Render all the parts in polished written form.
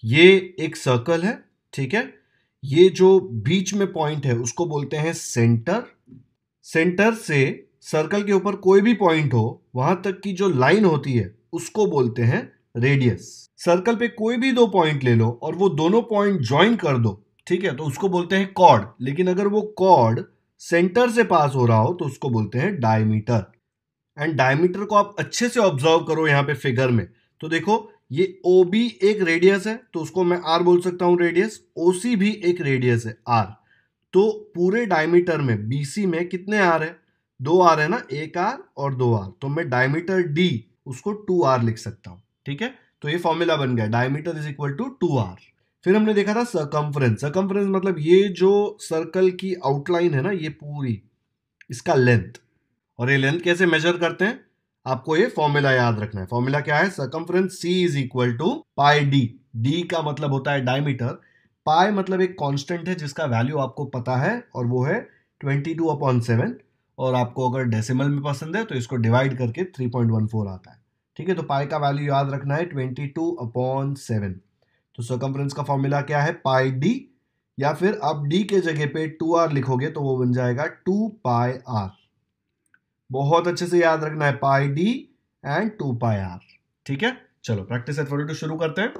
ये एक सर्कल है, ठीक है। ये जो बीच में पॉइंट है उसको बोलते हैं सेंटर। सेंटर से सर्कल के ऊपर कोई भी पॉइंट हो वहां तक की जो लाइन होती है उसको बोलते हैं रेडियस। सर्कल पे कोई भी दो पॉइंट ले लो और वो दोनों पॉइंट ज्वाइन कर दो, ठीक है, तो उसको बोलते हैं कॉर्ड। लेकिन अगर वो कॉर्ड सेंटर से पास हो रहा हो तो उसको बोलते हैं डायमीटर। एंड डायमीटर को आप अच्छे से ऑब्जर्व करो यहाँ पे फिगर में, तो देखो ये ओ बी एक रेडियस है तो उसको मैं आर बोल सकता हूं रेडियस, ओ सी भी एक रेडियस है आर। तो पूरे डायमीटर में बीसी में कितने आर है? दो आर है ना, एक आर और दो आर, तो मैं डायमीटर डी उसको 2r लिख सकता हूं, ठीक है। तो ये फॉर्मूला बन गया, diameter is equal to 2r। फिर हमने देखा था सरकमफ्रेंस। सरकमफ्रेंस मतलब ये जो सर्कल की आउटलाइन है ना, ये पूरी इसका लेंथ। और ये लेंथ कैसे मेजर करते हैं? आपको ये फॉर्मूला याद रखना है। फॉर्मूला क्या है? Circumference c is equal to pi D. D का मतलब होता है डायमीटर, पाई मतलब एक कांस्टेंट है जिसका वैल्यू आपको पता है और वो है 22/7। और आपको अगर डेसिमल में पसंद है तो इसको डिवाइड करके 3.14 आता है, ठीक है। तो पाई का वैल्यू याद रखना है 22/7। तो सरकमफ्रेंस का फॉर्मूला क्या है? पाई डी, या फिर आप डी के जगह पे 2r लिखोगे तो वो बन जाएगा 2 पाई आर। बहुत अच्छे से याद रखना है, पाई डी एंड 2 पाई आर, ठीक है। चलो प्रैक्टिस एट 42 शुरू करते हैं।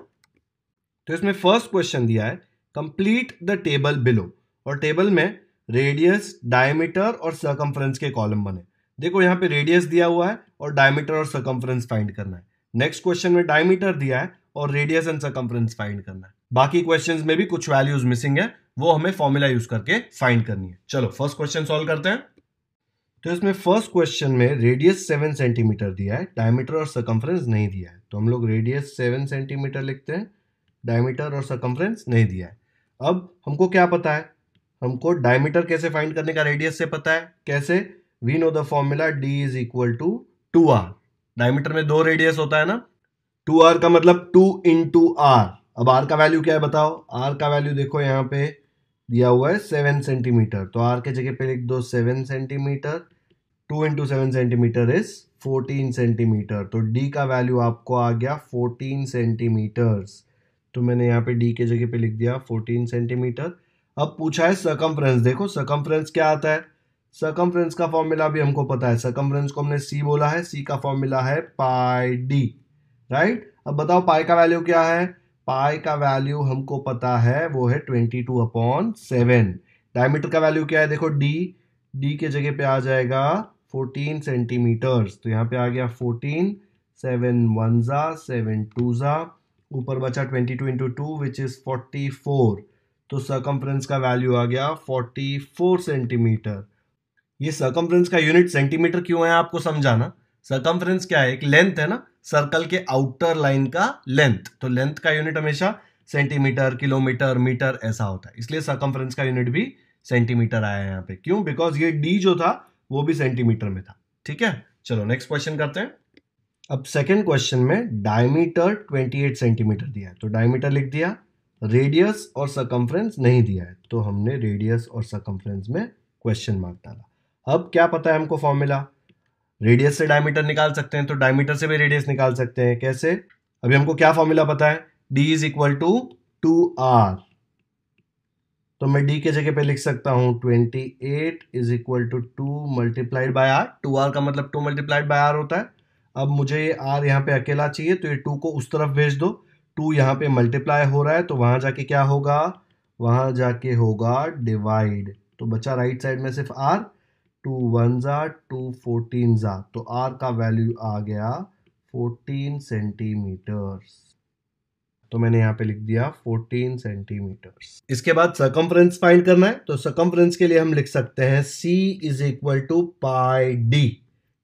तो इसमें फर्स्ट क्वेश्चन दिया है कंप्लीट द टेबल बिलो, और टेबल में रेडियस, डायमीटर और सरकमफ्रेंस के कॉलम बने। देखो यहाँ पे रेडियस दिया हुआ है और डायमीटर और सरकमफ्रेंस फाइंड करना है। नेक्स्ट क्वेश्चन में डायमीटर दिया है और रेडियस एंड सरकमफ्रेंस फाइंड करना है। बाकी क्वेश्चंस में भी कुछ वैल्यूज मिसिंग है, वो हमें फॉर्मूला यूज करके फाइंड करनी है। चलो फर्स्ट क्वेश्चन सॉल्व करते हैं। तो इसमें फर्स्ट क्वेश्चन में रेडियस 7 सेंटीमीटर दिया है, डायमीटर और सरकमफ्रेंस नहीं दिया है, तो हम लोग रेडियस 7 सेंटीमीटर लिखते हैं, डायमीटर और सरकमफ्रेंस नहीं दिया है। अब हमको क्या पता है? हमको डायमीटर कैसे फाइंड करने का रेडियस से पता है। कैसे? We know the formula D is equal to 2r। Diameter में दो रेडियस होता है ना, 2r का मतलब 2 इंटू आर। अब r का वैल्यू क्या है बताओ? r का वैल्यू देखो यहाँ पे दिया हुआ है 7 सेंटीमीटर, तो r के जगह पे लिख दो 7 centimetre. 2 into 7 centimetre is 14 centimetre, तो d का वैल्यू आपको आ गया 14 सेंटीमीटर्स। तो मैंने यहाँ पे d के जगह पे लिख दिया 14 सेंटीमीटर। अब पूछा है सरकमफ्रेंस। देखो सरकमफ्रेंस क्या आता है? सरकमफ्रेंस का फॉर्मूला भी हमको पता है। सरकमफ्रेंस को हमने c बोला है, c का फॉर्मूला है पाई d, राइट। अब बताओ पाई का वैल्यू क्या है? पाई का वैल्यू हमको पता है, वो है 22/7। डायमीटर का वैल्यू क्या है? देखो डी के जगह पे आ जाएगा 14 सेंटीमीटर्स, तो यहाँ पे आ गया 14, 7 1 जा 7 2 जा, ऊपर बचा 22 इंटू 2 विच इज 44। तो सरकमफ्रेंस का वैल्यू आ गया 44 सेंटीमीटर। ये सरकमफ्रेंस का यूनिट सेंटीमीटर क्यों है आपको समझाना। सरकमफ्रेंस क्या है? एक लेंथ है ना, सर्कल के आउटर लाइन का लेंथ। तो लेंथ का यूनिट हमेशा सेंटीमीटर, किलोमीटर, मीटर ऐसा होता है, इसलिए सरकमफ्रेंस का यूनिट भी सेंटीमीटर आया है यहाँ पे। क्यों? बिकॉज ये डी जो था वो भी सेंटीमीटर में था, ठीक है। चलो नेक्स्ट क्वेश्चन करते हैं। अब सेकेंड क्वेश्चन में डायमीटर 28 सेंटीमीटर दिया है, तो डायमीटर लिख दिया, रेडियस और सरकमफ्रेंस नहीं दिया है, तो हमने रेडियस और सरकमफ्रेंस में क्वेश्चन मार्क डाला। अब क्या पता है हमको फॉर्मूला? रेडियस से डायमीटर निकाल सकते हैं, तो डायमीटर से भी रेडियस निकाल सकते हैं। कैसे? अभी हमको क्या फॉर्मूला पता है? d is equal to 2r, तो मैं d के जगह पे लिख सकता हूं 28 is equal to 2 multiplied by r। 2r का मतलब 2 मल्टीप्लाइड बाय r होता है। अब मुझे ये r यहाँ पे अकेला चाहिए, तो ये 2 को उस तरफ भेज दो। 2 यहाँ पे मल्टीप्लाई हो रहा है, तो वहां जाके क्या होगा? वहां जाके होगा डिवाइड, तो बचा राइट साइड में सिर्फ r। 2 1 जा 2 14 जा, तो r का वैल्यू आ गया 14 सेंटीमीटर्स। तो मैंने यहाँ पे लिख दिया 14 सेंटीमीटर्स। इसके बाद सरकमफ्रेंस फाइंड करना है, तो सरकमफ्रेंस के लिए हम लिख सकते हैं c is equal to pi D,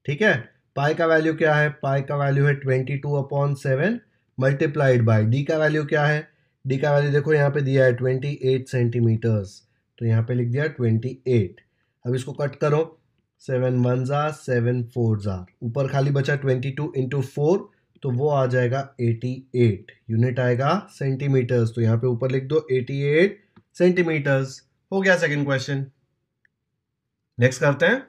ठीक है। पाई का वैल्यू क्या है? पाई का वैल्यू है 22/7 मल्टीप्लाइड बाई डी का वैल्यू क्या है? डी का वैल्यू देखो यहाँ पे दिया है 28 सेंटीमीटर्स, तो यहाँ पे लिख दिया 28। अब इसको कट करो, 7 1 जा 7 4 जा, ऊपर खाली बचा 22 इंटू 4, तो वो आ जाएगा 88। यूनिट आएगा सेंटीमीटर्स, तो यहाँ पे ऊपर लिख दो 88 सेंटीमीटर्स। हो गया सेकंड क्वेश्चन। नेक्स्ट करते हैं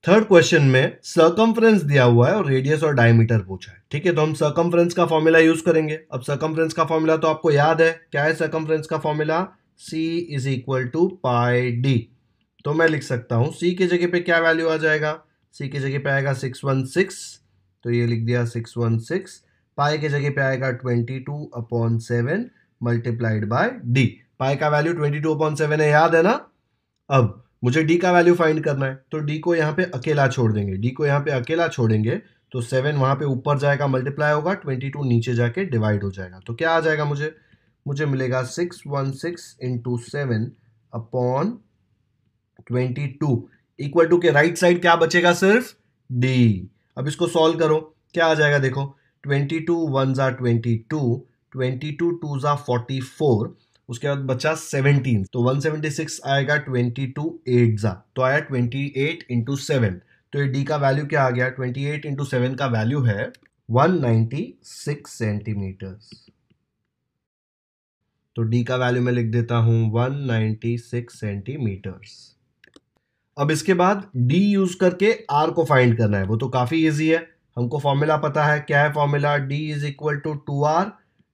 थर्ड क्वेश्चन में सर्कमफ्रेंस दिया हुआ है और रेडियस और डायमीटर पूछा है। ठीक है, तो हम सर्कमफ्रेंस का फॉर्मूला यूज करेंगे। अब सर्कमफ्रेंस का फॉर्मूला तो आपको याद है, क्या है सर्कमफ्रेंस का formula? C is equal to pi D. तो मैं लिख सकता हूं C की जगह पे क्या वैल्यू आ जाएगा? C की जगह पे आएगा 616, तो ये लिख दिया 616। पाई की जगह पे आएगा 22/7 मल्टीप्लाइड बाय डी। पाई का वैल्यू 22/7 है, याद है ना? अब मुझे डी का वैल्यू फाइंड करना है, तो डी को यहाँ पे अकेला छोड़ देंगे। डी को यहाँ पे अकेला छोड़ेंगे तो 7 वहाँ पे ऊपर जाएगा, मल्टीप्लाई होगा, 22 नीचे जाके डिवाइड हो जाएगा। तो क्या आ जाएगा मुझे मिलेगा 616 इंटू 7 अपॉन 22 इक्वल टू के राइट साइड क्या बचेगा? सिर्फ डी। अब इसको सॉल्व करो, क्या आ जाएगा देखो, 22 1 जा 22, 22 2 जा 44, उसके बाद बचा 17, तो 176 आएगा, 22 8 जा, तो आया 28 इंटू 7। तो ये डी का वैल्यू क्या आ गया? 28 इंटू 7 का वैल्यू है 196 सेंटीमीटर। तो डी का वैल्यू मैं लिख देता हूं 196 सेंटीमीटर्स। अब इसके बाद डी यूज करके आर को फाइंड करना है, वो तो काफी इजी है, हमको फॉर्मूला पता है। क्या है formula? D is equal to 2r।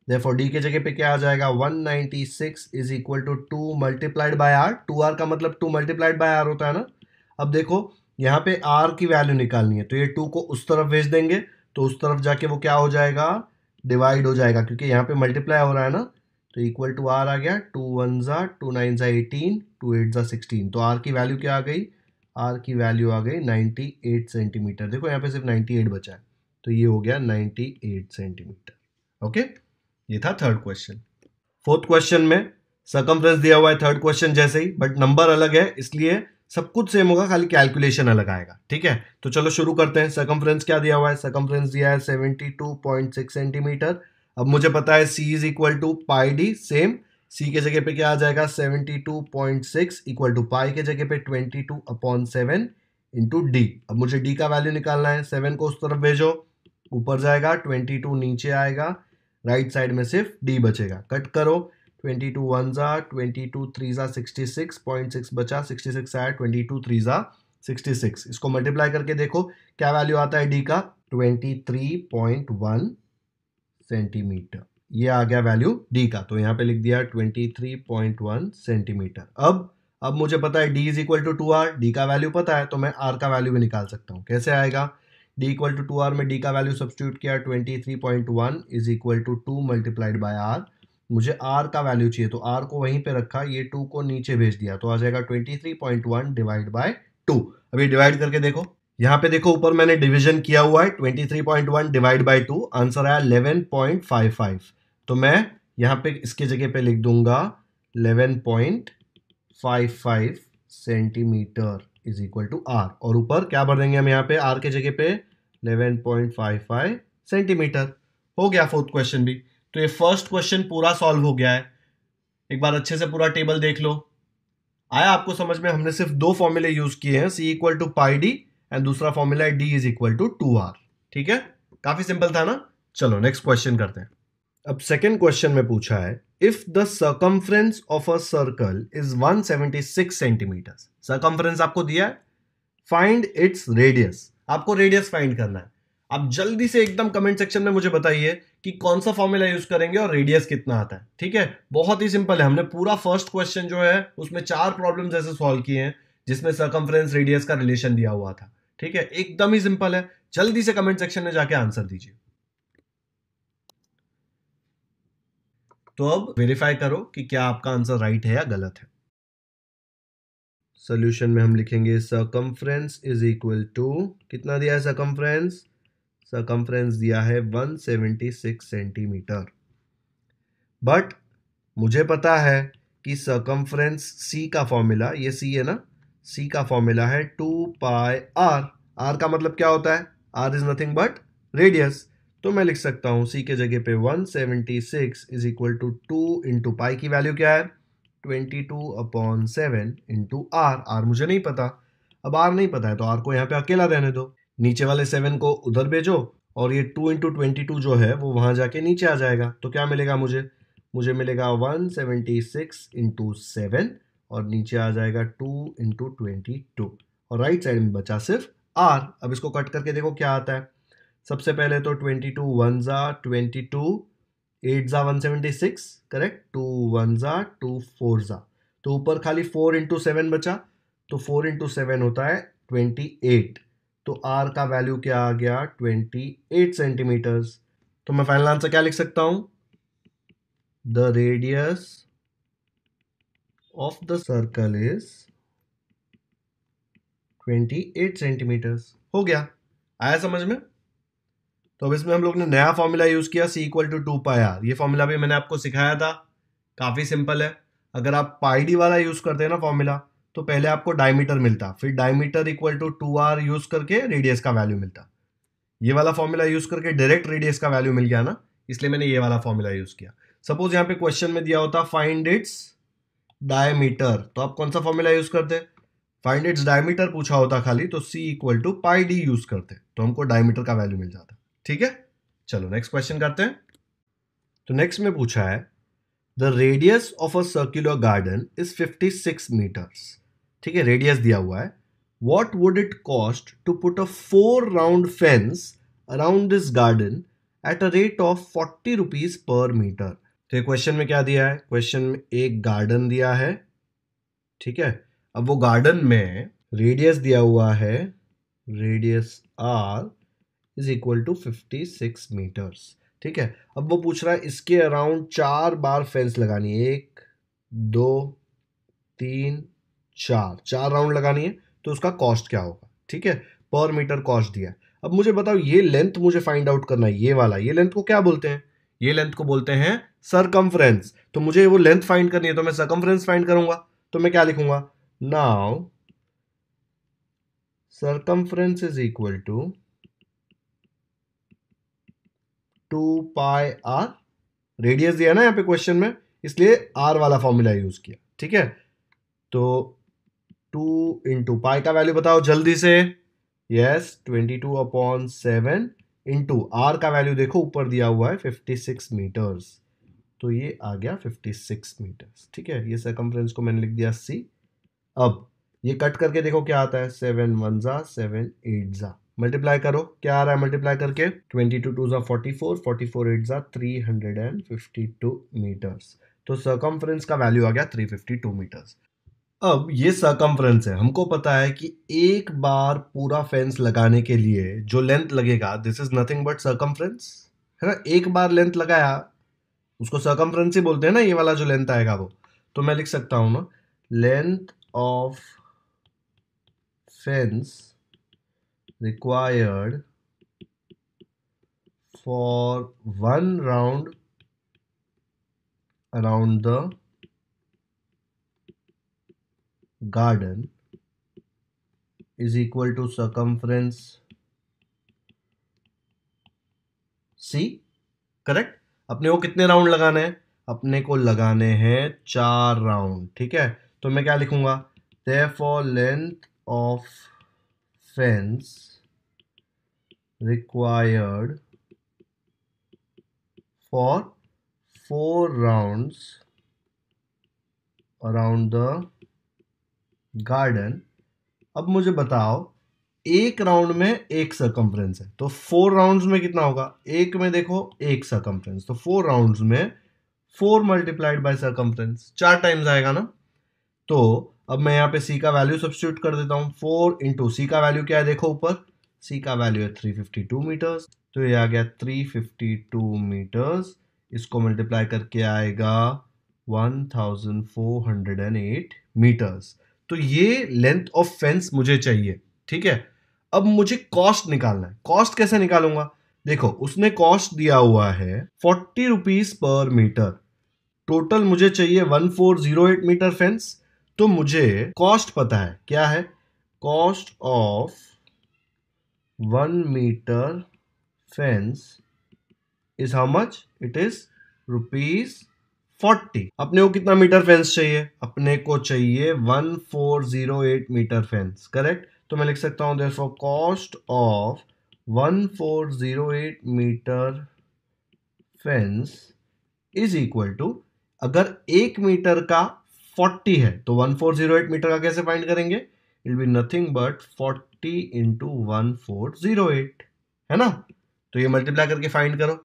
Therefore D के जगह पे क्या आ जाएगा? 196 is equal to 2 multiplied by R. 2r का मतलब 2 मल्टीप्लाइड बाय आर होता है ना। अब देखो यहाँ पे आर की वैल्यू निकालनी है, तो ये 2 को उस तरफ भेज देंगे, तो उस तरफ जाके वो क्या हो जाएगा? डिवाइड हो जाएगा, क्योंकि यहाँ पे मल्टीप्लाई हो रहा है ना। तो इक्वल टू आर आ गया, 2 1 जा 2 9 जा 18, 2 8 जा 16। तो आर की वैल्यू क्या आ गई? आर की वैल्यू आ गई 98 सेंटीमीटर। देखो यहाँ पे सिर्फ 98 बचा है, तो ये हो गया 98 सेंटीमीटर। ओके, ये था थर्ड क्वेश्चन। फोर्थ क्वेश्चन में सर्कमफ्रेंस दिया हुआ है थर्ड क्वेश्चन जैसे ही, बट नंबर अलग है, इसलिए सब कुछ सेम होगा, खाली कैलकुलेशन अलग आएगा। ठीक है, तो चलो शुरू करते हैं। सर्कमफ्रेंस क्या दिया हुआ है? सर्कमफ्रेंस दिया है 72.6 सेंटीमीटर। अब मुझे पता है C is equal to pi D. Same C के जगह पे क्या आ जाएगा? 72.6 इक्वल टू पाई के जगह पे 22/7 इंटू डी। अब मुझे डी का वैल्यू निकालना है, 7 को उस तरफ भेजो, ऊपर जाएगा, 22 नीचे आएगा, राइट साइड में सिर्फ डी बचेगा। कट करो, 22 1 जा 22 3 जा 66.6 बचा, 66 आया, 22 3 जा 66। इसको मल्टीप्लाई करके देखो क्या वैल्यू आता है डी का? 23.1 सेंटीमीटर। ये आ गया वैल्यू डी का, तो यहाँ पे लिख दिया 23.1 सेंटीमीटर। अब मुझे पता है D is equal to 2r। D का वैल्यू पता है, तो मैं r का वैल्यू भी निकाल सकता हूँ। कैसे आएगा? डी इक्वल टू 2r में डी का वैल्यू सब्स्टिट्यूट किया, 23.1 is equal to 2 multiplied by r। मुझे r का वैल्यू चाहिए, तो r को वहीं पे रखा, ये 2 को नीचे भेज दिया, तो आ जाएगा 23.1 डिवाइड बाय 2। अभी डिवाइड करके देखो, यहाँ पे देखो ऊपर मैंने डिवीजन किया हुआ है, 23.1 डिवाइड बाय 2, आंसर आया 11.55। तो मैं यहाँ पे इसके जगह पे लिख दूंगा 11.55 centimetre is equal to R, और ऊपर क्या भर देंगे हम यहाँ पे? आर के जगह पे 11.55 सेंटीमीटर। हो गया फोर्थ क्वेश्चन भी। तो ये फर्स्ट क्वेश्चन पूरा सॉल्व हो गया है। एक बार अच्छे से पूरा टेबल देख लो, आया आपको समझ में? हमने सिर्फ दो फॉर्मूले यूज किए हैं, C equal to pi D and दूसरा फॉर्मूला है D is equal to 2r। ठीक है, काफी सिंपल था ना। चलो नेक्स्ट क्वेश्चन करते हैं। अब सेकेंड क्वेश्चन में पूछा है, if the circumference of a circle is 176 centimetre. Circumference आपको दिया है, फाइंड इट्स रेडियस। आपको रेडियस फाइंड करना है। आप जल्दी से एकदम कमेंट सेक्शन में मुझे बताइए कि कौन सा फॉर्मूला यूज करेंगे और रेडियस कितना आता है। ठीक है, बहुत ही सिंपल है। हमने पूरा फर्स्ट क्वेश्चन जो है उसमें 4 प्रॉब्लम्स ऐसे सॉल्व किए हैं जिसमें सर्कमफ्रेंस रेडियस का रिलेशन दिया हुआ था। ठीक है, एकदम ही सिंपल है। जल्दी से कमेंट सेक्शन में जाके आंसर दीजिए। तो अब वेरीफाई करो कि क्या आपका आंसर राइट है या गलत है। सॉल्यूशन में हम लिखेंगे सर्कमफ्रेंस इज इक्वल टू, कितना दिया है सर्कमफ्रेंस? सर्कमफ्रेंस दिया है 176 सेंटीमीटर। बट मुझे पता है कि सर्कमफ्रेंस C का फॉर्मूला, ये C है ना, C का फॉर्मूला है 2 पाई r। r का मतलब क्या होता है? r is nothing but radius. तो मैं लिख सकता हूं C के जगह पे 176 is equal to 2 into pi की वैल्यू क्या है? 22/7 इंटू r मुझे नहीं पता। अब r नहीं पता है तो r को यहाँ पे अकेला रहने दो, नीचे वाले 7 को उधर भेजो, और ये 2 इंटू 22 जो है वो वहां जाके नीचे आ जाएगा। तो क्या मिलेगा मुझे मिलेगा 176 इंटू 7, और नीचे आ जाएगा 2 इंटू 22, और राइट साइड में बचा सिर्फ आर। अब इसको कट करके देखो क्या आता है। सबसे पहले तो 22 वन ज़ा 22, 8 ज़ा 176, करेक्ट। 2 वन ज़ा 2 4 ज़ा, तो ऊपर खाली 4 इंटू 7 बचा, तो 4 इंटू 7 होता है 28। तो आर का वैल्यू क्या आ गया, 28 सेंटीमीटर्स। तो मैं फाइनल आंसर क्या लिख सकता हूं, the radius of the circle is 28 centimetres. हो गया, आया समझ में। तो अब इसमें हम लोग ने नया फॉर्मूला यूज किया, C equal to 2 pi R. ये फॉर्मूला भी मैंने आपको सिखाया था, काफी सिंपल है। अगर आप पाई डी वाला यूज करते हैं ना फॉर्मूला, तो पहले आपको डायमीटर मिलता, फिर diameter equal to 2r use करके रेडियस का वैल्यू मिलता। ये वाला फॉर्मूला यूज करके डायरेक्ट रेडियस का वैल्यू मिल गया ना, इसलिए मैंने ये वाला फॉर्मूला यूज किया। सपोज यहाँ पे क्वेश्चन में दिया होता फाइंड इट्स डायमीटर, तो आप कौन सा फॉर्मूला यूज करते, फाइंड इट्स डायमीटर पूछा होता खाली, तो C equal to pi D use करते, तो हमको डायमीटर का वैल्यू मिल जाता। ठीक है, चलो नेक्स्ट क्वेश्चन करते हैं। तो नेक्स्ट में पूछा है the radius of a circular garden is 56 metres. ठीक है, रेडियस दिया हुआ है। What would it cost to put a 4 round fence around this garden at a rate of 40 rupees per metre. तो ये क्वेश्चन में क्या दिया है, क्वेश्चन में एक गार्डन दिया है। ठीक है, अब वो गार्डन में रेडियस दिया हुआ है, radius R is equal to 56 metres. ठीक है, अब वो पूछ रहा है इसके अराउंड 4 बार फेंस लगानी है, 1 2 3 4, 4 राउंड लगानी है, तो उसका कॉस्ट क्या होगा। ठीक है, पर मीटर कॉस्ट दिया है। अब मुझे बताओ ये लेंथ मुझे फाइंड आउट करना है, ये वाला, ये लेंथ को क्या बोलते हैं, ये लेंथ को बोलते हैं सरकमफ्रेंस। तो मुझे वो लेंथ फाइंड करनी है, तो मैं सरकमफ्रेंस फाइंड करूंगा। तो मैं क्या लिखूंगा, now circumference is equal to 2 pi R. Radius दिया ना यहाँ पे क्वेश्चन में, इसलिए आर वाला फॉर्मूला यूज किया। ठीक है, तो 2 इंटू पाई का वैल्यू बताओ जल्दी से, यस 22/7 इंटू आर का वैल्यू देखो ऊपर दिया हुआ है 56 मीटर्स, तो ये आ गया 56 मीटर्स। ठीक है, ये सरकमफ्रेंस को मैंने लिख दिया C। अब ये कट करके देखो क्या आता है, 7 1 ज़ा 7 8 ज़ा, मल्टीप्लाई करो क्या आ रहा है, मल्टीप्लाई करके 22 2 ज़ा 44, 44 8 ज़ा 352 मीटर्स। तो सरकमफ्रेंस का वैल्यू आ गया 352 मीटर्स। अब ये सरकमफ्रेंस है, हमको पता है कि एक बार पूरा फेंस लगाने के लिए जो लेंथ लगेगा, this is nothing but circumference, है ना। एक बार लेंथ लगाया उसको सरकमफ्रेंस ही बोलते हैं ना, ये वाला जो लेंथ आएगा वो। तो मैं लिख सकता हूं ना, length of fence required for one round around the garden is equal to circumference C, correct. अपने को कितने राउंड लगाने हैं, अपने को लगाने हैं 4 राउंड। ठीक है, तो मैं क्या लिखूंगा, therefore length of fence required for 4 rounds around the garden। अब मुझे बताओ एक राउंड में एक सरकमफ्रेंस है, तो 4 राउंड्स में कितना होगा, एक में देखो एक सरकमफ्रेंस, तो 4 राउंड्स में 4 मल्टीप्लाइड बाय सरकमफ्रेंस, 4 टाइम्स आएगा ना। तो अब मैं यहाँ पे C का वैल्यू सब्स्टिट्यूट कर देता हूँ, 4 इंटू C का वैल्यू क्या है देखो ऊपर, C का वैल्यू है 352 मीटर्स, तो ये आ गया 352 मीटर्स। इसको मल्टीप्लाई करके आएगा 1408 मीटर्स। तो ये लेंथ ऑफ फेंस मुझे चाहिए। ठीक है, अब मुझे कॉस्ट निकालना है। कॉस्ट कैसे निकालूंगा, देखो उसने कॉस्ट दिया हुआ है 40 रुपीज पर मीटर, टोटल मुझे चाहिए 1408 मीटर फेंस। तो मुझे कॉस्ट पता है क्या है, cost of 1 metre fence is how much, it is ₹40। अपने को कितना मीटर फेंस चाहिए, अपने को चाहिए 1408 मीटर फेंस, करेक्ट। तो मैं लिख सकता हूं therefore cost of 1408 metre fence is equal to, अगर 1 मीटर का 40 है तो 1408 मीटर का कैसे फाइंड करेंगे, it will be nothing but 50 into 1408, है ना। तो ये मल्टीप्लाई करके फाइंड करो।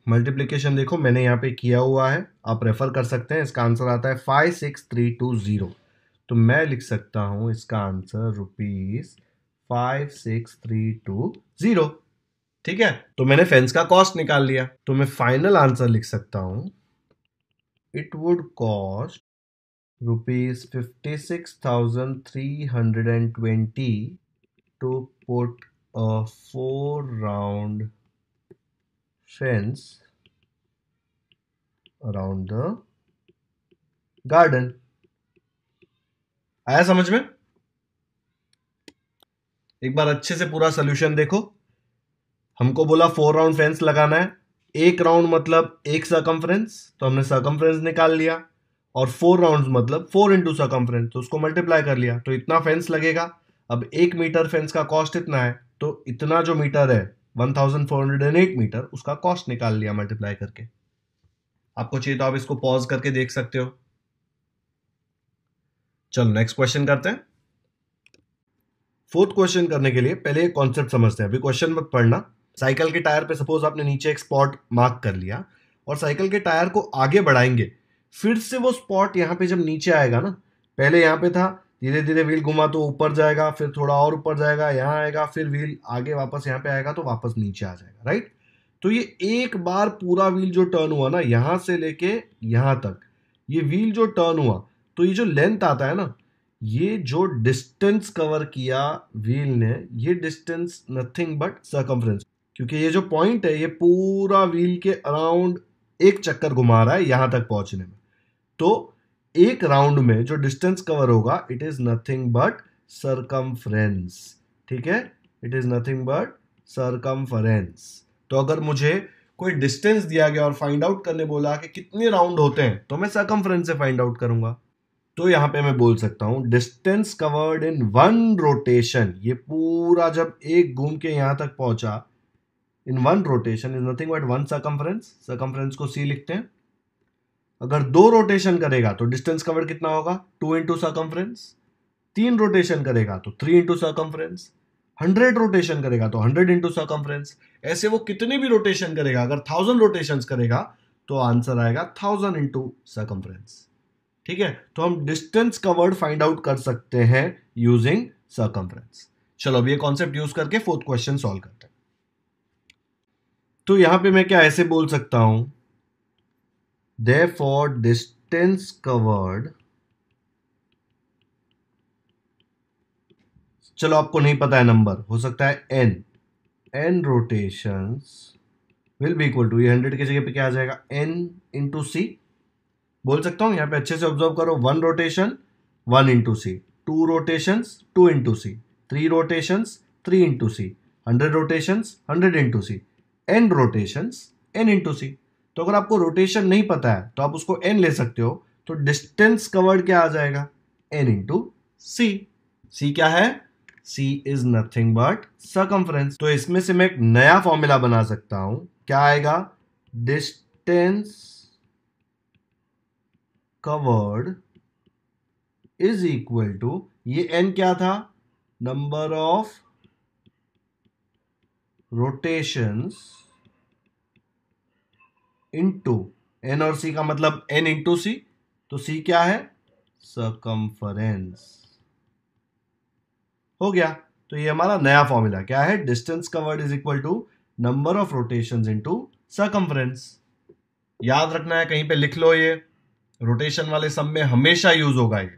मल्टीप्लीकेशन देखो मैंने यहाँ पे किया हुआ है, आप रेफर कर सकते हैं। इसका आंसर आता है 56320। तो मैं लिख सकता हूं इसका आंसर ₹56320। ठीक है, तो मैंने फेंस का कॉस्ट निकाल लिया, तो मैं फाइनल आंसर लिख सकता हूं it would cost ₹56,320 to put a 4-round fence around the garden। आया समझ में? एक बार अच्छे से पूरा सोल्यूशन देखो। हमको बोला 4 राउंड फेंस लगाना है, एक राउंड मतलब एक सर्कमफ्रेंस, तो हमने सर्कमफ्रेंस निकाल लिया, और 4 राउंड मतलब 4 इंटू सर्कमफ्रेंस, तो उसको मल्टीप्लाई कर लिया, तो इतना फेंस लगेगा। अब 1 मीटर फेंस का कॉस्ट इतना है, तो इतना जो मीटर है 1408 मीटर, उसका कॉस्ट निकाल लिया मल्टीप्लाई करके। आपको चाहिए तो आप इसको पॉज करके देख सकते हो। चलो नेक्स्ट क्वेश्चन करते हैं। फोर्थ क्वेश्चन करने के लिए पहले एक कॉन्सेप्ट समझते हैं, अभी क्वेश्चन मत पढ़ना। साइकिल के टायर पे सपोज आपने नीचे एक स्पॉट मार्क कर लिया, और साइकिल के टायर को आगे बढ़ाएंगे, फिर से वो स्पॉट यहाँ पे जब नीचे आएगा ना, पहले यहाँ पे था, धीरे धीरे व्हील घुमा तो ऊपर जाएगा, फिर थोड़ा और ऊपर जाएगा, यहाँ आएगा, फिर व्हील आगे वापस यहाँ पे आएगा तो वापस नीचे आ जाएगा, राइट। तो ये एक बार पूरा व्हील जो टर्न हुआ ना, यहां से लेके यहां तक, ये व्हील जो टर्न हुआ, तो ये जो लेंथ आता है ना, ये जो डिस्टेंस कवर किया व्हील ने, ये डिस्टेंस नथिंग बट सर्कमफ्रेंस, क्योंकि ये जो पॉइंट है ये पूरा व्हील के अराउंड एक चक्कर घुमा रहा है यहां तक पहुंचने में। तो एक राउंड में जो डिस्टेंस कवर होगा, it is nothing but circumference. ठीक है, it is nothing but circumference. तो अगर मुझे कोई डिस्टेंस दिया गया और फाइंड आउट करने बोला कि कितने राउंड होते हैं, तो मैं सर्कमफ्रेंस से फाइंड आउट करूंगा। तो यहां पे मैं बोल सकता हूं डिस्टेंस कवर्ड इन 1 रोटेशन, ये पूरा जब एक घूम के यहां तक पहुंचा, इन 1 rotation is nothing but 1 circumference. Circumference को सी लिखते हैं। अगर 2 रोटेशन करेगा तो डिस्टेंस कवर्ड कितना होगा, 2 इंटू सर्कमफ्रेंस। 3 रोटेशन करेगा तो 3 इंटू सर्कमफ्रेंस। 100 रोटेशन करेगा तो 100 इंटू सर्कमफ्रेंस। ऐसे वो कितने भी रोटेशन करेगा, अगर 1000 रोटेशन करेगा तो आंसर आएगा 1000 इंटू सर्कमफ्रेंस। ठीक है, तो हम डिस्टेंस कवर्ड फाइंड आउट कर सकते हैं यूजिंग सर्कमफ्रेंस। चलो अब ये कॉन्सेप्ट यूज करके फोर्थ क्वेश्चन सॉल्व करते हैं। तो यहां पे मैं क्या ऐसे बोल सकता हूं, देयरफॉर डिस्टेंस कवर्ड, चलो आपको नहीं पता है नंबर, हो सकता है n rotations will be equal to, ये 100 की जगह पे क्या आ जाएगा, n इंटू सी। बोल सकता हूं, यहां पे अच्छे से ऑब्जर्व करो, 1 रोटेशन 1 इंटू सी, 2 रोटेशंस 2 इंटू सी, 3 रोटेशंस 3 इंटू सी, 100 रोटेशंस 100 इंटू सी, n रोटेशंस n इंटू सी। तो अगर आपको रोटेशन नहीं पता है तो आप उसको n ले सकते हो, तो डिस्टेंस कवर्ड क्या आ जाएगा, n इंटू सी। सी क्या है, C is nothing but circumference. तो इसमें से मैं एक नया फॉर्मूला बना सकता हूं, क्या आएगा, distance covered is equal to, ये n क्या था, number of rotations into n, और c का मतलब n इंटू सी, तो c क्या है, सर्कमफ्रेंस। हो गया। तो ये हमारा नया फॉर्मूला क्या है, distance covered is equal to number of rotations into circumference. याद रखना है, कहीं पे लिख लो, ये रोटेशन वाले सम में हमेशा यूज होगा ये।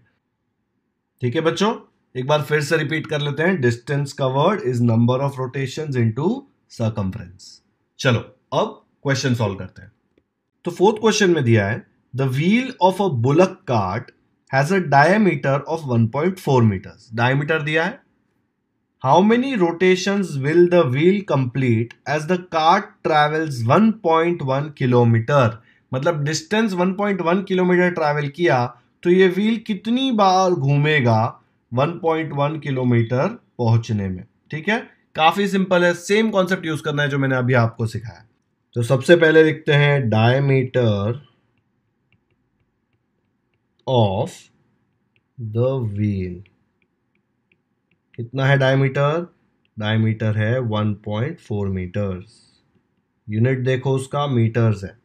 ठीक है बच्चों, एक बार फिर से रिपीट कर लेते हैं, distance covered is number of rotations into circumference. चलो अब क्वेश्चन सॉल्व करते हैं। तो फोर्थ क्वेश्चन में दिया है, the wheel of a bullock cart has a diameter of 1.4 metres. Diameter दिया है, how many rotations will the wheel complete as the cart travels 1.1 kilometre. मतलब डिस्टेंस 1.1 किलोमीटर ट्रैवल किया तो ये व्हील कितनी बार घूमेगा 1.1 किलोमीटर पहुंचने में। ठीक है, काफी सिंपल है, सेम कॉन्सेप्ट यूज करना है जो मैंने अभी आपको सिखाया। तो सबसे पहले लिखते हैं डायमीटर ऑफ द व्हील कितना है डायमीटर? डायमीटर है 1.4 मीटर्स। यूनिट देखो उसका मीटर्स है।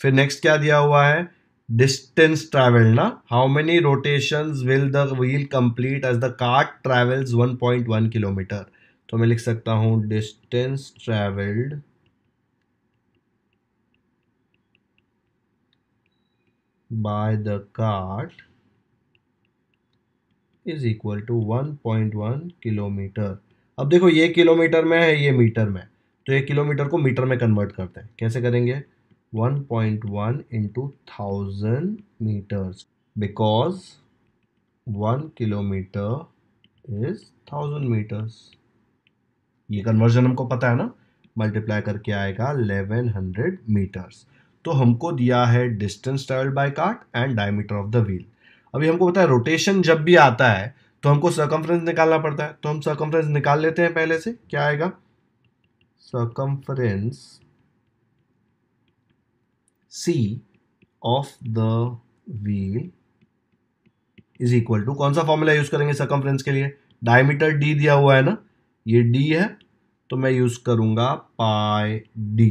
फिर नेक्स्ट क्या दिया हुआ है? डिस्टेंस ट्रैवल ना, how many rotations will the wheel complete as the cart travels 1.1 kilometre. तो मैं लिख सकता हूं distance travelled by the cart is equal to 1.1 kilometre. अब देखो ये किलोमीटर में है, ये मीटर में, तो ये किलोमीटर को मीटर में कन्वर्ट करते हैं। कैसे करेंगे? 1.1 into 1000 metres, because 1 kilometre is 1000 metres. ये कन्वर्जन हमको पता है ना, मल्टीप्लाई करके आएगा 1100 मीटर्स। तो हमको दिया है distance travelled by cart and diameter of the wheel. अभी हमको पता है रोटेशन जब भी आता है तो हमको सर्कमफ्रेंस निकालना पड़ता है, तो हम सर्कमफ्रेंस निकाल लेते हैं पहले से। क्या आएगा? Circumference C of the wheel is equal to, कौन सा फॉर्मूला यूज करेंगे सर्कमफ्रेंस के लिए? डायमीटर डी दिया हुआ है ना, ये डी है, तो मैं यूज करूंगा पाई डी।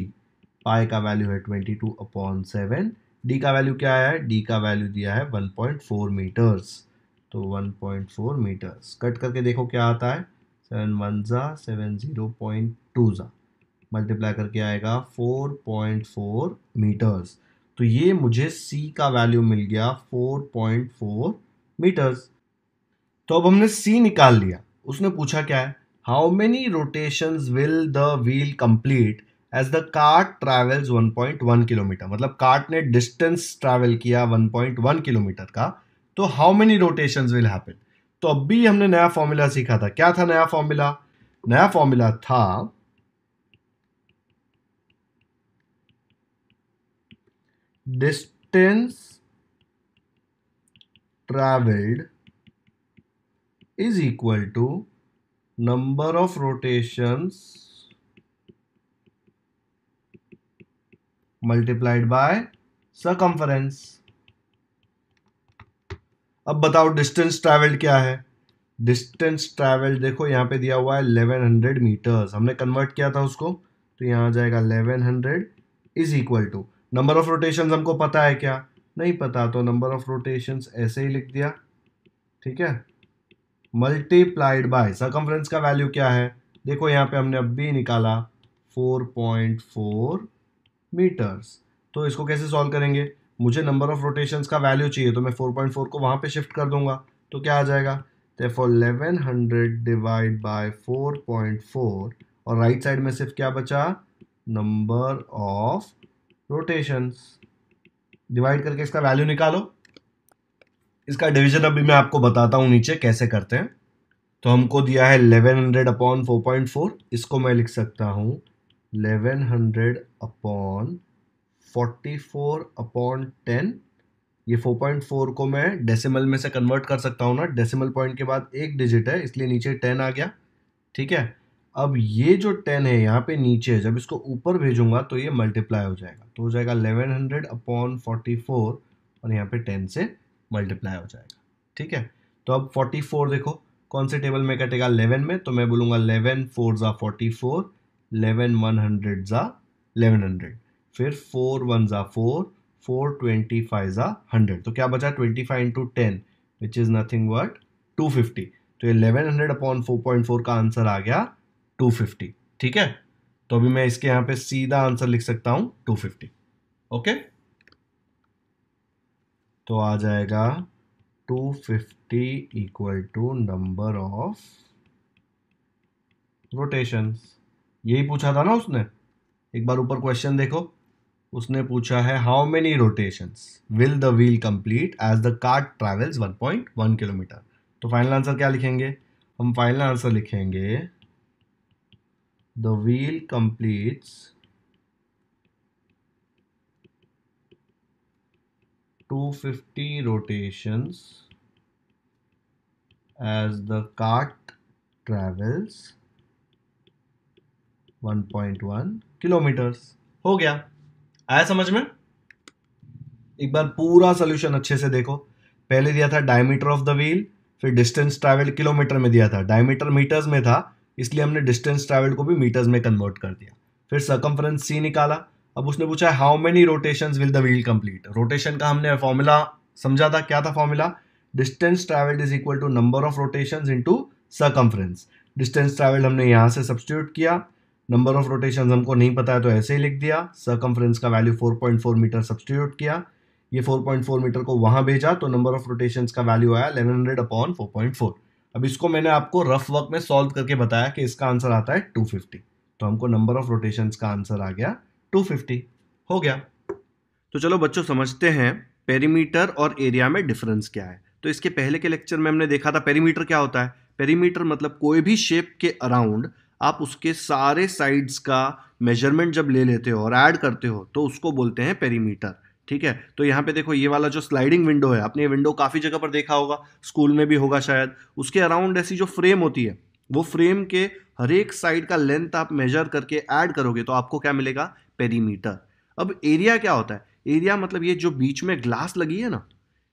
पाई का वैल्यू है 22/7। डी का वैल्यू क्या है? डी का वैल्यू दिया है 1.4 मीटर्स। तो 1.4 मीटर्स कट करके देखो क्या आता है। 7 1 जा 7 0.2 जा, मल्टीप्लाई करके आएगा 4.4 मीटर्स। तो ये मुझे C का वैल्यू मिल गया 4.4 मीटर्स। तो अब हमने C निकाल लिया। उसने पूछा क्या है? How many rotations will the wheel complete as the cart travels 1.1 kilometre. मतलब कार्ट ने डिस्टेंस ट्रैवल किया 1.1 किलोमीटर का, तो how many rotations will happen. तो अब भी हमने नया फॉर्मूला सीखा था। क्या था नया फॉर्मूला? नया फॉर्मूला था distance travelled is equal to number of rotations multiplied by circumference। अब बताओ डिस्टेंस ट्रैवल्ड क्या है? डिस्टेंस ट्रैवल्ड देखो यहाँ पे दिया हुआ है 1100 मीटर्स, हमने कन्वर्ट किया था उसको, तो यहाँ आ जाएगा 1100 is equal to number of rotations. हमको पता है क्या? नहीं पता, तो नंबर ऑफ रोटेशंस ऐसे ही लिख दिया, ठीक है, मल्टीप्लाइड बाय सर्कमफ्रेंस का वैल्यू क्या है? देखो यहाँ पे हमने अब भी निकाला 4.4 मीटर्स। तो इसको कैसे सॉल्व करेंगे? मुझे नंबर ऑफ रोटेशंस का वैल्यू चाहिए, तो मैं 4.4 को वहाँ पे शिफ्ट कर दूंगा, तो क्या आ जाएगा? therefore 1100 डिवाइड बाय 4.4, और राइट साइड में सिर्फ क्या बचा? Number of rotations. डिवाइड करके इसका वैल्यू निकालो। इसका डिवीजन अभी मैं आपको बताता हूँ नीचे कैसे करते हैं। तो हमको दिया है 1100 अपॉन 4.4, इसको मैं लिख सकता हूँ 1100 अपॉन 44 अपॉन 10। ये 4.4 को मैं डेसिमल में से कन्वर्ट कर सकता हूँ ना, डेसिमल पॉइंट के बाद एक डिजिट है इसलिए नीचे 10 आ गया, ठीक है। अब ये जो 10 है यहाँ पे नीचे, जब इसको ऊपर भेजूंगा तो ये मल्टीप्लाई हो जाएगा, तो हो जाएगा 1100 अपॉन 44 और यहाँ पे 10 से मल्टीप्लाई हो जाएगा, ठीक है। तो अब 44 देखो कौन से टेबल में कटेगा? 11 में, तो मैं बोलूँगा 11 4 जा 44, 11 100 जा 1100, फिर 4 1 जा 4, 4 25 जा 100, तो क्या बचा? 25 into 10 which is nothing but 250। तो ये 1100 अपॉन 4.4 का आंसर आ गया 250, ठीक है। तो अभी मैं इसके यहाँ पे सीधा आंसर लिख सकता हूँ 250, ओके। तो आ जाएगा 250 equal to number of rotations. यही पूछा था ना उसने। एक बार ऊपर क्वेश्चन देखो, उसने पूछा है how many rotations will the wheel complete as the cart travels 1.1 kilometre. तो फाइनल आंसर क्या लिखेंगे? हम फाइनल आंसर लिखेंगे the wheel completes 250 rotations as the cart travels 1.1 kilometres. हो गया, आया समझ में? एक बार पूरा सोल्यूशन अच्छे से देखो। पहले दिया था डायमीटर ऑफ द व्हील, फिर डिस्टेंस ट्रैवल किलोमीटर में दिया था, डायमीटर मीटर्स में था, इसलिए हमने डिस्टेंस ट्रैवल को भी मीटर्स में कन्वर्ट कर दिया। फिर सर्कमफ्रेंस सी निकाला। अब उसने पूछा है how many rotations will the wheel complete. Rotation का हमने फॉर्मूला समझा था, क्या था formula? Distance travelled is equal to number of rotations into circumference. Distance travelled हमने यहां से सब्स्टिट्यूट किया, नंबर ऑफ रोटेशंस हमको नहीं पता है तो ऐसे ही लिख दिया, सर्कमफ्रेंस का वैल्यू 4.4 मीटर सब्स्टिट्यूट किया, ये 4.4 मीटर को वहां भेजा तो नंबर ऑफ रोटेशंस का वैल्यू आया 1100 अपॉन 4.4। अब इसको मैंने आपको रफ वर्क में सॉल्व करके बताया कि इसका आंसर आता है 250, तो हमको नंबर ऑफ रोटेशंस का आंसर आ गया 250। हो गया। तो चलो बच्चों समझते हैं पेरीमीटर और एरिया में डिफरेंस क्या है। तो इसके पहले के लेक्चर में हमने देखा था पेरीमीटर क्या होता है। पेरीमीटर मतलब कोई भी शेप के अराउंड आप उसके सारे साइड्स का मेजरमेंट जब ले लेते हो और ऐड करते हो तो उसको बोलते हैं पेरीमीटर। ठीक है, तो यहाँ पे देखो ये वाला जो स्लाइडिंग विंडो है, आपने ये विंडो काफी जगह पर देखा होगा, स्कूल में भी होगा शायद। उसके अराउंड ऐसी जो फ्रेम होती है, वो फ्रेम के हर एक साइड का लेंथ आप मेजर करके ऐड करोगे तो आपको क्या मिलेगा? पेरीमीटर। अब एरिया क्या होता है? एरिया मतलब ये जो बीच में ग्लास लगी है ना,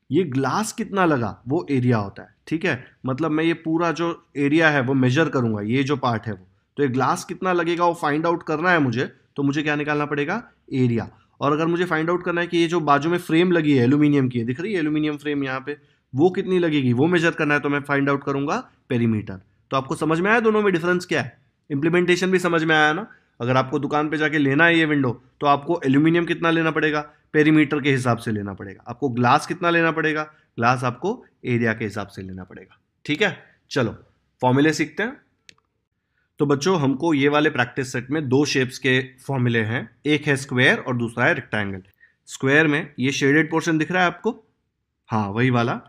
ये ग्लास कितना लगा वो एरिया होता है। ठीक है, मतलब मैं ये पूरा जो एरिया है वो मेजर करूंगा, ये जो पार्ट है वो, तो ये ग्लास कितना लगेगा वो फाइंड आउट करना है मुझे, तो मुझे क्या निकालना पड़ेगा? एरिया। और अगर मुझे फाइंड आउट करना है कि ये जो बाजू में फ्रेम लगी है एल्यूमिनियम की, दिख रही है एल्यूमिनियम फ्रेम यहाँ पे, वो कितनी लगेगी वो मेजर करना है, तो मैं फाइंड आउट करूंगा पेरीमीटर। तो आपको समझ में आया दोनों में डिफरेंस क्या है? इंप्लीमेंटेशन भी समझ में आया ना? अगर आपको दुकान पे जाके लेना है ये विंडो तो आपको एल्यूमिनियम कितना लेना पड़ेगा? पेरीमीटर के हिसाब से लेना पड़ेगा। आपको ग्लास कितना लेना पड़ेगा? ग्लास आपको एरिया के हिसाब से लेना पड़ेगा। ठीक है, चलो फॉर्मूले सीखते हैं। तो बच्चों हमको ये वाले प्रैक्टिस सेट में दो शेप्स के फॉर्मूले हैं, एक है स्क्वायर और दूसरा है रेक्टेंगल। स्क्वायर में ये शेडेड पोर्शन दिख रहा है आपको, हाँ वही वाला।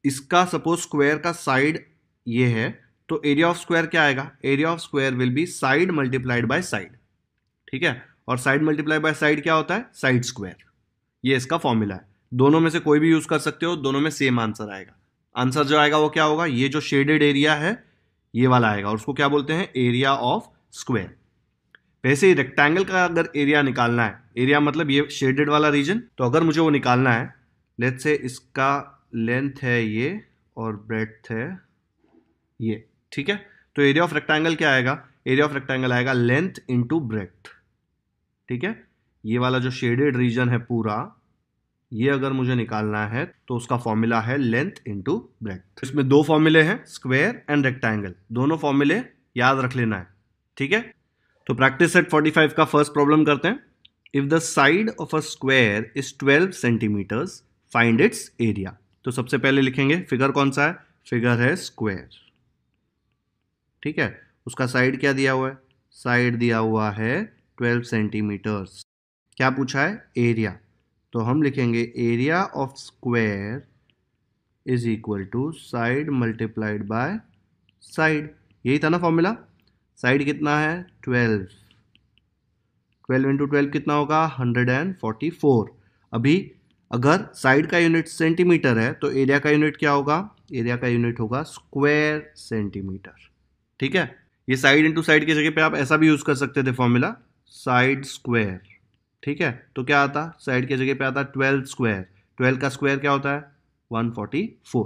इसका सपोज स्क्वायर का साइड ये है, तो एरिया ऑफ स्क्वायर क्या आएगा? Area of square will B side multiplied by side. ठीक है, और साइड मल्टीप्लाई बाय साइड क्या होता है? Side square. ये इसका फॉर्मूला है, दोनों में से कोई भी यूज कर सकते हो, दोनों में सेम आंसर आएगा। आंसर जो आएगा वो क्या होगा? ये जो शेडेड एरिया है ये वाला आएगा, और उसको क्या बोलते हैं? Area of square. वैसे ही रेक्टेंगल का अगर एरिया निकालना है, एरिया मतलब ये शेडेड वाला रीजन, तो अगर मुझे वो निकालना है, लेट्स से इसका लेंथ है ये और ब्रेड्थ है ये, ठीक है, तो एरिया ऑफ रेक्टेंगल क्या आएगा? एरिया ऑफ रेक्टेंगल आएगा लेंथ इंटू ब्रेड्थ। ठीक है, ये वाला जो शेडेड रीजन है पूरा, ये अगर मुझे निकालना है तो उसका फॉर्मूला है लेंथ इंटू ब्रेड्थ। इसमें दो फॉर्मूले हैं, स्क्वायर एंड रेक्टेंगल, दोनों फॉर्मूले याद रख लेना है। ठीक है, तो प्रैक्टिस सेट 45 का फर्स्ट प्रॉब्लम करते हैं। If the side of a square is 12 centimetres find its area. तो सबसे पहले लिखेंगे फिगर कौन सा है? फिगर है स्क्वायर। ठीक है, उसका साइड क्या दिया हुआ है? साइड दिया हुआ है 12 सेंटीमीटर्स। क्या पूछा है? एरिया। तो हम लिखेंगे area of square is equal to side multiplied by side. यही था ना फॉर्मूला? साइड कितना है? 12। 12 इंटू 12 कितना होगा? 144। अभी अगर साइड का यूनिट सेंटीमीटर है तो एरिया का यूनिट क्या होगा? एरिया का यूनिट होगा स्क्वायर सेंटीमीटर। ठीक है, ये साइड इंटू साइड की जगह पे आप ऐसा भी यूज कर सकते थे फॉर्मूला, साइड स्क्वायर। ठीक है, तो क्या आता? साइड की जगह पे आता 12 स्क्वायर। 12 का स्क्वायर क्या होता है? 144।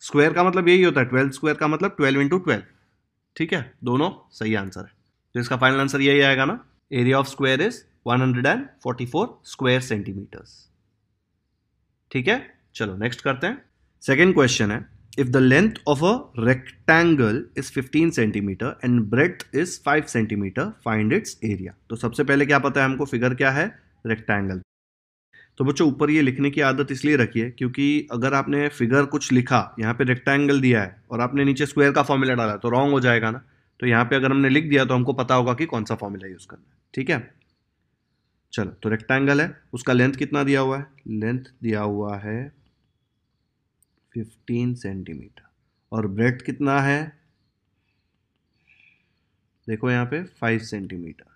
स्क्वायर का मतलब यही होता है, 12 स्क्वायर का मतलब 12 इंटू 12। ठीक है, दोनों सही आंसर है, तो इसका फाइनल आंसर यही आएगा ना, area of square is 144 square centimetres. ठीक है, चलो नेक्स्ट करते हैं। सेकेंड क्वेश्चन है, if the length of a rectangle is 15 centimeter and breadth is 5 centimeter, find its area। तो सबसे पहले क्या पता है हमको? फिगर क्या है? रेक्टेंगल। तो बच्चों ऊपर ये लिखने की आदत इसलिए रखिए क्योंकि अगर आपने फिगर कुछ लिखा, यहाँ पे रेक्टेंगल दिया है और आपने नीचे स्क्वायर का फॉर्मूला डाला तो रॉन्ग हो जाएगा ना। तो यहाँ पे अगर हमने लिख दिया तो हमको पता होगा कि कौन सा फॉर्मूला यूज करना है। ठीक है, चलो तो रेक्टेंगल है, उसका लेंथ कितना दिया हुआ है? लेंथ दिया हुआ है 15 सेंटीमीटर और ब्रेड्थ कितना है? देखो यहाँ पे 5 सेंटीमीटर।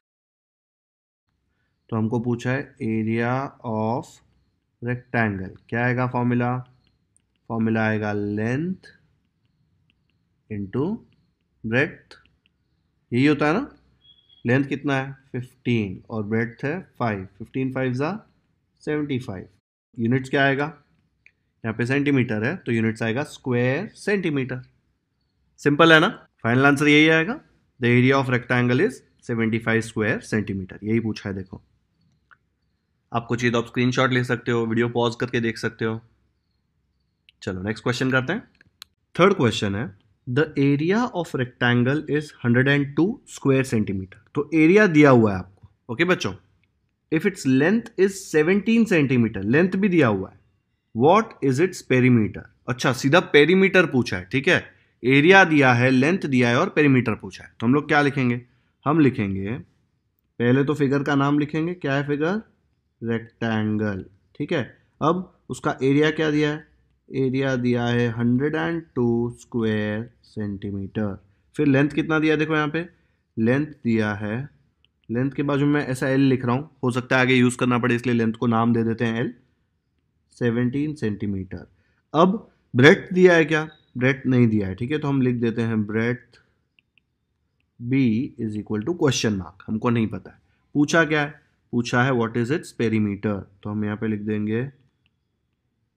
तो हमको पूछा है एरिया ऑफ रेक्टेंगल, क्या आएगा फॉर्मूला? फॉर्मूला आएगा लेंथ इंटू ब्रेड्थ। यही होता है ना, लेंथ कितना है? 15 और ब्रेड्थ है 5। 15 5 ज़ा 75। यूनिट्स क्या आएगा? यहाँ पे सेंटीमीटर है तो यूनिट्स आएगा स्क्वायर सेंटीमीटर। सिंपल है ना। फाइनल आंसर यही आएगा, the area of rectangle is 75 square centimetre. यही पूछा है। देखो आपको चाहिए तो आप स्क्रीनशॉट ले सकते हो, वीडियो पॉज करके देख सकते हो। चलो नेक्स्ट क्वेश्चन करते हैं। थर्ड क्वेश्चन है, the area of rectangle is 102 square centimetre. तो एरिया दिया हुआ है आपको, ओके बच्चों। If its length is 17 centimetre, length भी दिया हुआ है। What is its perimeter. अच्छा, सीधा पेरीमीटर पूछा है, ठीक है। एरिया दिया है, लेंथ दिया है और पेरीमीटर पूछा है, तो हम लोग क्या लिखेंगे, हम लिखेंगे पहले तो फिगर का नाम लिखेंगे, क्या है फिगर, रेक्टेंगल, ठीक है। अब उसका एरिया क्या दिया है, एरिया दिया है 102 स्क्वायर सेंटीमीटर। फिर लेंथ कितना दिया है, देखो यहाँ पे लेंथ दिया है, लेंथ के बाजू में ऐसा एल लिख रहा हूँ, हो सकता है आगे यूज़ करना पड़े इसलिए लेंथ को नाम दे देते हैं एल, 17 सेंटीमीटर। अब ब्रेथ दिया है क्या, ब्रेथ नहीं दिया है, ठीक है, तो हम लिख देते हैं breadth B is equal to question mark, हमको नहीं पता है। पूछा क्या है, पूछा है व्हाट इज इट्स पेरीमीटर, तो हम यहाँ पे लिख देंगे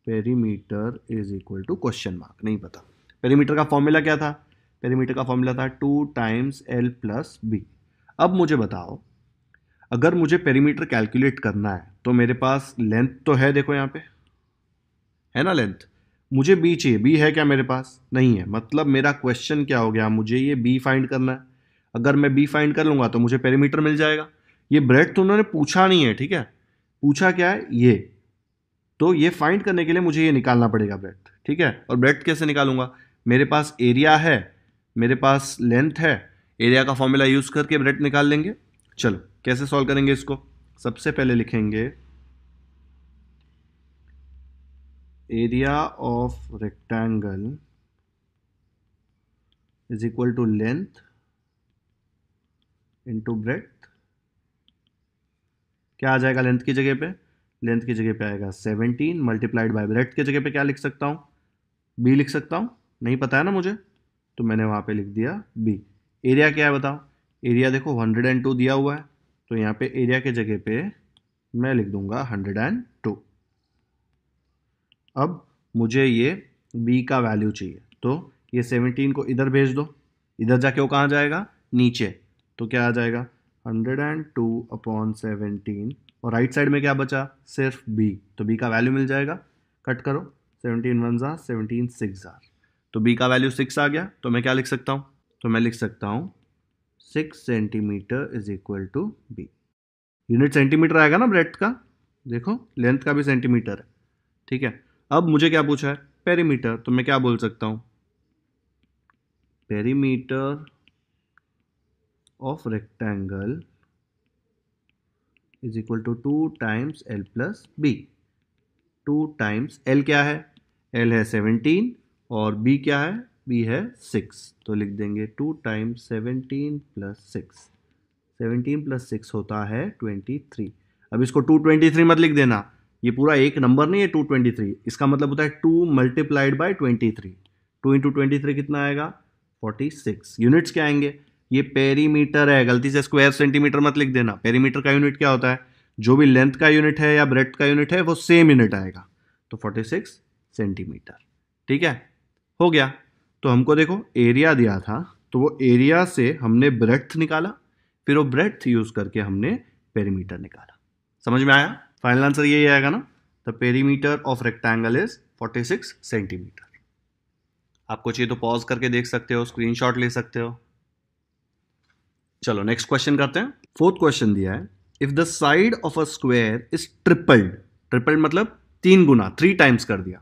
perimeter is equal to question mark, नहीं पता। पेरीमीटर का फॉर्मूला क्या था, पेरीमीटर का फॉर्मूला था 2 टाइम्स एल प्लस बी। अब मुझे बताओ, अगर मुझे पेरीमीटर कैलकुलेट करना है तो मेरे पास लेंथ तो है, देखो यहाँ पे है ना लेंथ, मुझे बी चाहिए, बी है क्या मेरे पास, नहीं है। मतलब मेरा क्वेश्चन क्या हो गया, मुझे ये बी फाइंड करना है। अगर मैं बी फाइंड कर लूंगा तो मुझे पेरीमीटर मिल जाएगा। ये ब्रेथ तो उन्होंने पूछा नहीं है, ठीक है, पूछा क्या है ये, तो ये फाइंड करने के लिए मुझे ये निकालना पड़ेगा ब्रेथ, ठीक है। और ब्रेथ कैसे निकालूंगा, मेरे पास एरिया है, मेरे पास लेंथ है, एरिया का फॉर्मूला यूज करके ब्रेथ निकाल लेंगे। चलो कैसे सॉल्व करेंगे इसको, सबसे पहले लिखेंगे area of rectangle is equal to length into breadth. क्या आ जाएगा लेंथ की जगह पे, लेंथ की जगह पे आएगा 17 मल्टीप्लाइड बाय ब्रेथ की जगह पे क्या लिख सकता हूँ, बी लिख सकता हूँ, नहीं पता है ना मुझे, तो मैंने वहाँ पे लिख दिया बी। एरिया क्या है बताओ, एरिया देखो 102 दिया हुआ है, तो यहाँ पे एरिया के जगह पे मैं लिख दूंगा 102। अब मुझे ये बी का वैल्यू चाहिए, तो ये 17 को इधर भेज दो, इधर जाके वो कहाँ जाएगा, नीचे, तो क्या आ जाएगा 102 अपॉन 17, और राइट साइड में क्या बचा, सिर्फ बी, तो बी का वैल्यू मिल जाएगा, कट करो, 17 वन ज़ा 17 6 ज़ार, तो बी का वैल्यू 6 आ गया। तो मैं क्या लिख सकता हूँ, तो मैं लिख सकता हूँ 6 centimetre is equal to B. Unit centimetre आएगा ना ब्रेथ का, देखो लेंथ का भी सेंटीमीटर है, ठीक है। अब मुझे क्या पूछा है, पेरीमीटर, तो मैं क्या बोल सकता हूँ, perimeter of rectangle is equal to 2 times L plus B. 2 times L क्या है, एल है 17 और बी क्या है, बी है 6, तो लिख देंगे 2 टाइम्स 17 प्लस 6, 17 प्लस 6 होता है 23। अब इसको 223 मत लिख देना, ये पूरा एक नंबर नहीं है 223, इसका मतलब होता है 2 मल्टीप्लाइड बाई 23, 2 इंटू 23 कितना आएगा 46। यूनिट्स क्या आएंगे, ये पेरीमीटर है, गलती से स्क्वायर सेंटीमीटर मत लिख देना। पेरीमीटर का यूनिट क्या होता है, जो भी लेंथ का यूनिट है या ब्रेथ का यूनिट है वो सेम यूनिट आएगा, तो 46 सेंटीमीटर, ठीक है, हो गया। तो हमको देखो एरिया दिया था, तो वो एरिया से हमने ब्रेथ निकाला, फिर वो ब्रेथ यूज करके हमने पेरीमीटर निकाला। समझ में आया, फाइनल आंसर यही आएगा ना, the perimeter of rectangle is 46 centimetre. आपको चाहिए तो पॉज करके देख सकते हो, स्क्रीनशॉट ले सकते हो। चलो नेक्स्ट क्वेश्चन करते हैं। फोर्थ क्वेश्चन दिया है, if the side of a square is tripled, tripled मतलब 3 गुना, 3 टाइम्स कर दिया,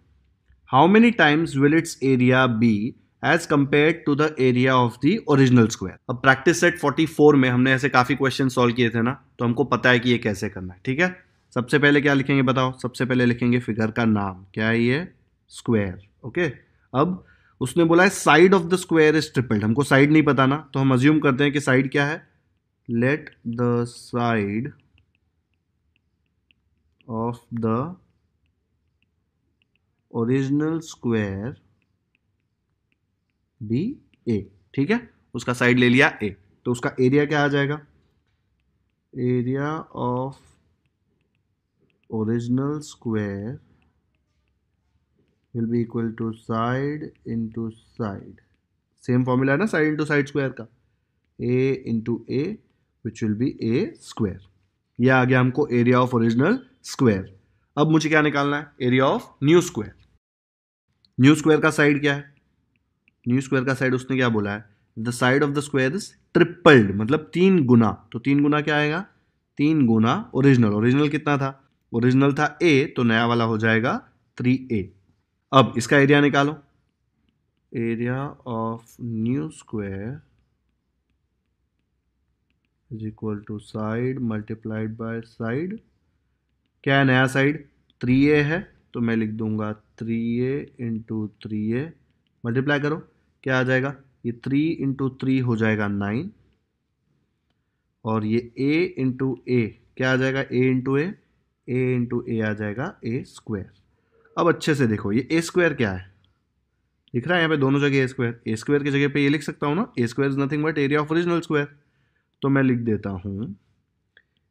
how many times will its area be as compare to the area of the original square. अब प्रैक्टिस सेट 44 में हमने ऐसे काफी क्वेश्चन सॉल्व किए थे ना, तो हमको पता है कि ये कैसे करना है, ठीक है। सबसे पहले क्या लिखेंगे बताओ, सबसे पहले लिखेंगे फिगर का नाम, क्या है ये, स्क्वायर, ओके। अब उसने बोला है side of the square is tripled, हमको साइड नहीं पता ना, तो हम अज्यूम करते हैं कि साइड क्या है, let the side of the original square B A, ठीक है, उसका साइड ले लिया ए, तो उसका एरिया क्या आ जाएगा, area of original square will be equal to side into side, same formula है ना साइड इंटू साइड स्क्वायर का, a into a which will be a square. यह आ गया हमको एरिया ऑफ ओरिजिनल स्क्वायर। अब मुझे क्या निकालना है, area of new square. New square का साइड क्या है, न्यू स्क्वायर का साइड उसने क्या बोला है, the side of the square is tripled, मतलब 3 गुना। तो 3 गुना क्या आएगा, 3 गुना ओरिजिनल। ओरिजिनल कितना था, ओरिजिनल था a, तो नया वाला हो जाएगा 3a। अब इसका एरिया निकालो, area of new square is equal to side multiplied by side. क्या है नया साइड, 3a है, तो मैं लिख दूंगा 3a इंटू 3a, मल्टीप्लाई करो, क्या आ जाएगा, ये 3 इंटू 3 हो जाएगा 9, और ये a इंटू ए क्या आ जाएगा, a इंटू ए आ जाएगा a स्क्वायर। अब अच्छे से देखो, ये a स्क्वायर क्या है, दिख रहा है यहाँ पे दोनों जगह ए स्क्वायर की जगह पे ये लिख सकता हूँ ना, a square is nothing but area of original square. तो मैं लिख देता हूँ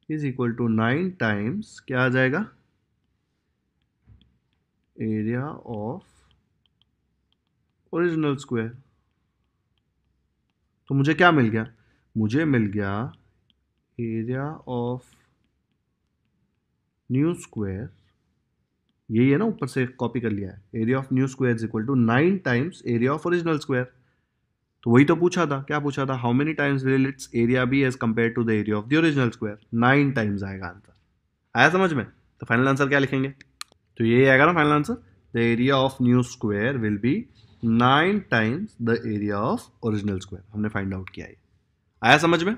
इज इक्वल टू 9 टाइम्स क्या आ जाएगा, एरिया ऑफ ओरिजिनल स्क्वायर। तो मुझे क्या मिल गया, मुझे मिल गया एरिया ऑफ न्यू स्क्वायर, यही है ना, ऊपर से कॉपी कर लिया है, area of new square is equal to 9 times area of original square. तो वही तो पूछा था, क्या पूछा था, how many times will its area be as compare to the area of the original square, 9 times आएगा आंसर। आया समझ में, तो फाइनल आंसर क्या लिखेंगे, तो ये आएगा ना final answer, the area of new square will B 9 times the area of original square. हमने फाइंड आउट किया है, आया समझ में।